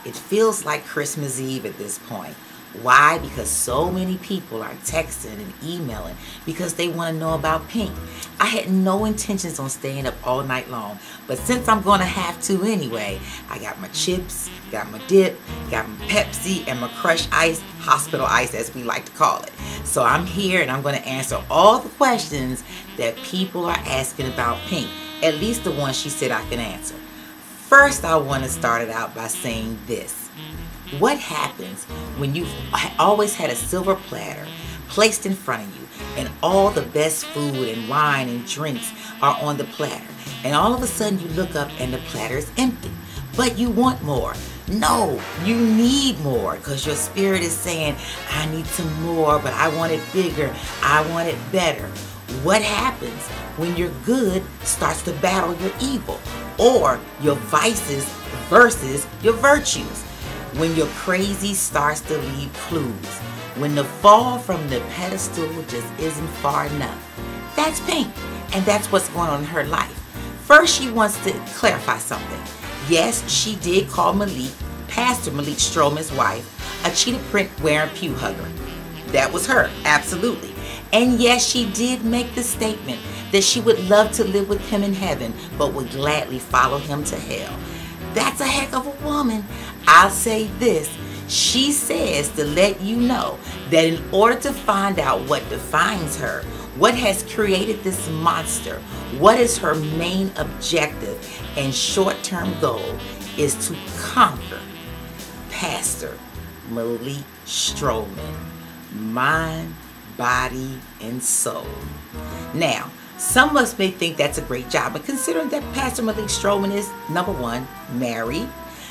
It feels like Christmas Eve at this point. Why? Because so many people are texting and emailing because they want to know about Pink. I had no intentions on staying up all night long, but since I'm going to have to anyway, I got my chips, got my dip, got my Pepsi, and my crushed ice, hospital ice as we like to call it. So I'm here and I'm going to answer all the questions that people are asking about Pink, at least the ones she said I can answer. First, I want to start it out by saying this. What happens when you've always had a silver platter placed in front of you and all the best food and wine and drinks are on the platter, and all of a sudden you look up and the platter is empty, but you want more? No, you need more because your spirit is saying, I need some more, but I want it bigger, I want it better. What happens when your good starts to battle your evil, or your vices versus your virtues? When your crazy starts to leave clues, when the fall from the pedestal just isn't far enough. That's Pink, and that's what's going on in her life. First, she wants to clarify something. Yes, she did call Malik, Pastor Malik Stroman's wife, a cheetah print wearing pew hugger. That was her, absolutely. And yes, she did make the statement that she would love to live with him in heaven, but would gladly follow him to hell. That's a heck of a woman. I'll say this, she says to let you know that in order to find out what defines her, what has created this monster, what is her main objective and short-term goal, is to conquer Pastor Malik Stroman, mind, body, and soul. Now, some of us may think that's a great job, but considering that Pastor Malik Stroman is, number one, married,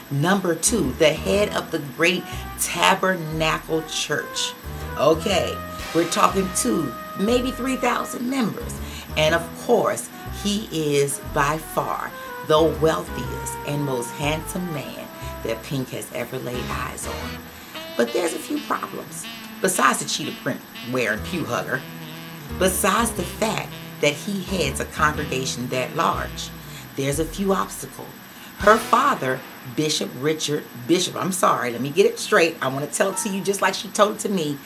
number two, the head of the great Tabernacle Church. Okay, we're talking 2, maybe 3,000 members. And of course, he is by far the wealthiest and most handsome man that Pink has ever laid eyes on. But there's a few problems. Besides the cheetah print wearing pew hugger, besides the fact that he heads a congregation that large, there's a few obstacles. Her father, Bishop, I'm sorry, let me get it straight. I want to tell it to you just like she told it to me.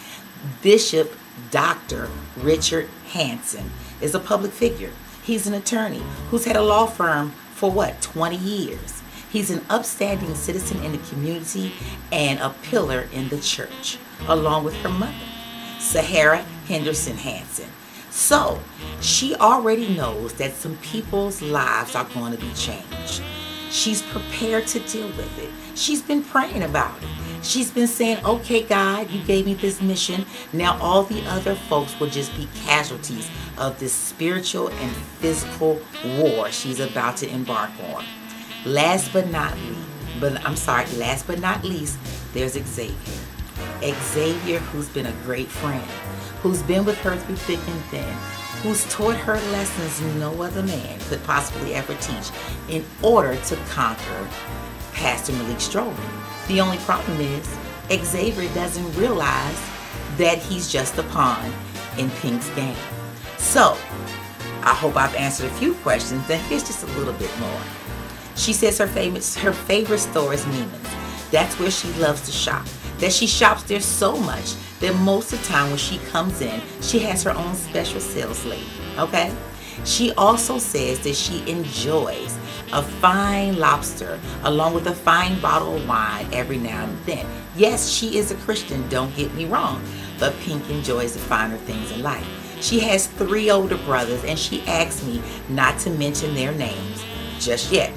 Bishop Dr. Richard Hanson is a public figure. He's an attorney who's had a law firm for what, 20 years. He's an upstanding citizen in the community and a pillar in the church, along with her mother, Sahara Henderson Hanson. So, she already knows that some people's lives are going to be changed. She's prepared to deal with it. She's been praying about it. She's been saying, okay, God, you gave me this mission. Now all the other folks will just be casualties of this spiritual and physical war she's about to embark on. Last but not least, there's Xavier. Xavier, who's been a great friend, who's been with her through thick and thin, who's taught her lessons no other man could possibly ever teach in order to conquer Pastor Malik Stroman. The only problem is Xavier doesn't realize that he's just a pawn in Pink's game. So, I hope I've answered a few questions, and here's just a little bit more. She says her favorite store is Neiman's. That's where she loves to shop. That she shops there so much that most of the time when she comes in, she has her own special sales lady, okay? She also says that she enjoys a fine lobster along with a fine bottle of wine every now and then. Yes, she is a Christian, don't get me wrong, but Pink enjoys the finer things in life. She has 3 older brothers, and she asked me not to mention their names just yet,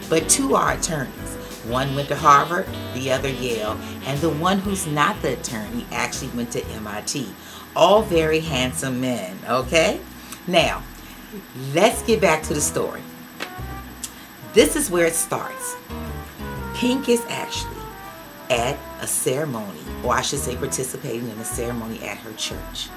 but 2 are attorneys. One went to Harvard, the other Yale, and the one who's not the attorney actually went to MIT. All very handsome men, okay? Now, let's get back to the story. This is where it starts. Pink is actually at a ceremony, or I should say participating in a ceremony at her church.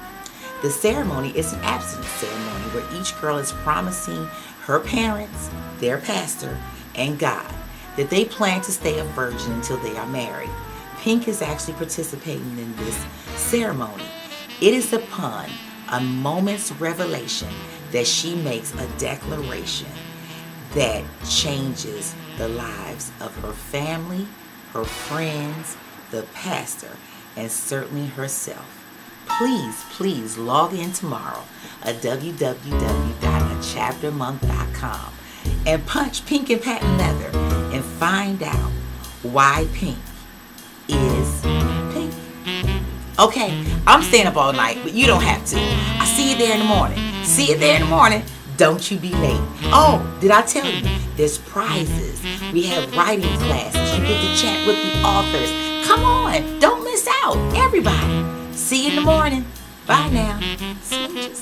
The ceremony is an abstinence ceremony where each girl is promising her parents, their pastor, and God that they plan to stay a virgin until they are married. Pink is actually participating in this ceremony. It is upon a moment's revelation that she makes a declaration that changes the lives of her family, her friends, the pastor, and certainly herself. Please log in tomorrow at www.achaptermonth.com and punch Pink and Patent Leather and find out why pink is pink. Okay, I'm staying up all night, but you don't have to. I'll see you there in the morning. See you there in the morning. Don't you be late. Oh, did I tell you? There's prizes. We have writing classes. You get to chat with the authors. Come on, don't miss out. Everybody. See you in the morning. Bye now. Smooches.